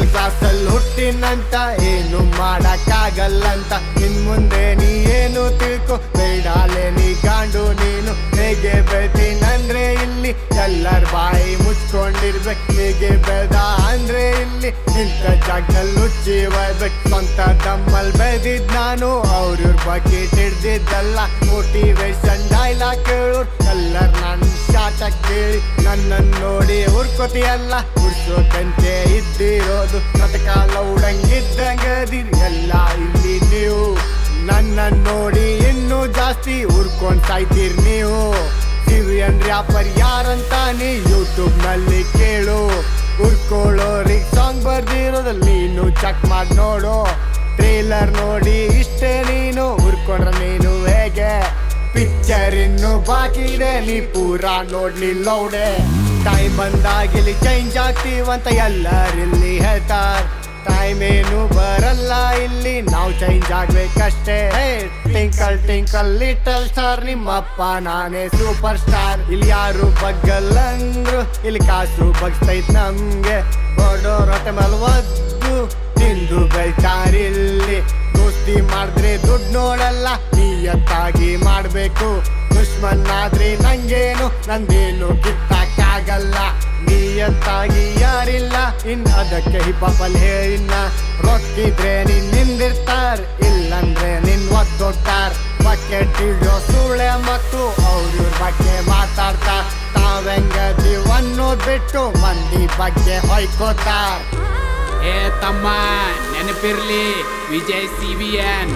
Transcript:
ಕ್ಲಾಸಲ್ಲಿ ಹುಟ್ಟಿನಂತ ಏನು ಮಾಡಕ್ಕಾಗಲ್ಲಂತ ಇನ್ ಮುಂದೆ ನೀ ಏನು ತಿಳ್ಕೊ ಬೇಡಾಲೆ ನೀ ಗಾಂಡು ನೀನು ಹೇಗೆ ಬೆಳ್ತೀನಂದ್ರೆ ಇಲ್ಲಿ ಎಲ್ಲರ ಬಾಯಿ ಮುಚ್ಕೊಂಡಿರ್ಬೇಕು ಹೇಗೆ ಬೆಳ್ದ ಅಂದ್ರೆ ಇಲ್ಲಿ ಇಂಥ ಜಾಗದಲ್ಲಿ ಹುಚ್ಚಿ ಬರ್ಬೇಕು ಸ್ವಂತ ದಮ್ಮಲ್ ಬೆಳೆದಿದ್ ನಾನು ಅವ್ರ ಬಕೆಟ್ ಹಿಡ್ದಿದ್ದಲ್ಲ ಮೋಟಿವೇಶನ್ ಡೈಲಾಗ್ ಕೇಳು ಎಲ್ಲರ ನನ್ ಶಾಟ ಕೇಳಿ ನನ್ನನ್ನು ನೋಡಿ ಹುರ್ಕೋತಿಯಲ್ಲ ಹುಡ್ಸೋಕಂತೆ ಇದ್ದಿರೋದು ಕಥಕಾಲ ಉಡಂಗಿದ್ದಂಗದಿರಿ ಎಲ್ಲ ಇಲ್ಲಿ ನೀವು ನನ್ನನ್ನು ನೋಡಿ ಇನ್ನೂ ಜಾಸ್ತಿ ಹುರ್ಕೊಂಡ್ ಸಾಯ್ತೀರಿ ನೀವು ಸಿವಿಯನ್ ರ್ಯಾಪರ್ ಯಾರಂತ ನೀ ಯೂಟ್ಯೂಬ್ ನಲ್ಲಿ ಕೇಳು ಹುರ್ಕೊಳ್ಳೋರಿಗೆ ಸಾಂಗ್ ಬರ್ದಿರೋದಲ್ಲಿ ನೀನು ಚೆಕ್ ಮಾಡಿ ನೋಡು ಟ್ರೇಲರ್ ನೋಡಿ ಇಷ್ಟೇ ನೀನು ಹುರ್ಕೊಂಡ್ರ ನೀನು ಹೇಗೆ ಪಿಕ್ಚರ್ ಇನ್ನು ಬಾಕಿ ಇದೆ ನೀ ಪೂರಾ ನೋಡ್ಲಿಲ್ಲೋಡೆ ಟೈಮ್ ಬಂದಾಗಿಲ್ಲಿ ಚೇಂಜ್ ಆಗ್ತೀವಂತ ಎಲ್ಲರಿಲ್ಲಿ ಹೇಳ್ತಾರ ಟೈಮ್ ಏನು ಬರಲ್ಲ ಇಲ್ಲಿ ನಾವು ಚೇಂಜ್ ಆಗ್ಬೇಕಷ್ಟೇ ಟಿಂಕಲ್ ಟಿಂಕಲ್ ಲಿಟಲ್ ಸ್ಟಾರ್ ನಿಮ್ಮಪ್ಪ ನಾನೇ ಸೂಪರ್ ಸ್ಟಾರ್ ಇಲ್ಲಿ ಯಾರು ಬಗ್ಗಲ್ಲಂದ್ರು ಇಲ್ಲಿ ಕಾಸು ಬಗ್ಸ್ತೈತ್ ನಮ್ಗೆ ಬಡೋರೊಟ್ಟೆ ಮೇಲೆ ಒದ್ದು ತಿಂದು ಬೆಳ್ತಾರಿಲ್ಲಿ ದೋಸ್ತಿ ಮಾಡಿದ್ರೆ ದುಡ್ಡು ನೋಡಲ್ಲ ನಿಯತ್ತಾಗಿ ಮಾಡ್ಬೇಕು ದುಶ್ಮನ್ ಆದ್ರೆ ನಂಗೇನು ನಂದೇನು ಕಿತ್ತಾಗಲ್ಲ ನಿಯತ್ತಾಗಿ ಯಾರಿಲ್ಲ ಇನ್ ಅದಕ್ಕೆ ಹಿಪ್ಪಲ್ ಹೇಳಿನ ರೊಕ್ಕಿದ್ರೆ ನಿಂದಿರ್ತಾರ ಇಲ್ಲಂದ್ರೆ ನಿನ್ ಒದ್ದೊಟ್ಟಾರ ಬಕೆಟ್ ಇಡೋ ಸುಳ್ಳೆ ಮತ್ತು ಅವ್ರ ಬಗ್ಗೆ ಮಾತಾಡ್ತಾರ ತಾವೆಂಗದೀವ್ ಅನ್ನೋದ್ ಬಿಟ್ಟು ಮಂದಿ ಬಗ್ಗೆ ಹೊಯ್ಕೋತಾರ ಏ ತಮ್ಮ ನೆನಪಿರ್ಲಿ ವಿಜಯ್ CVN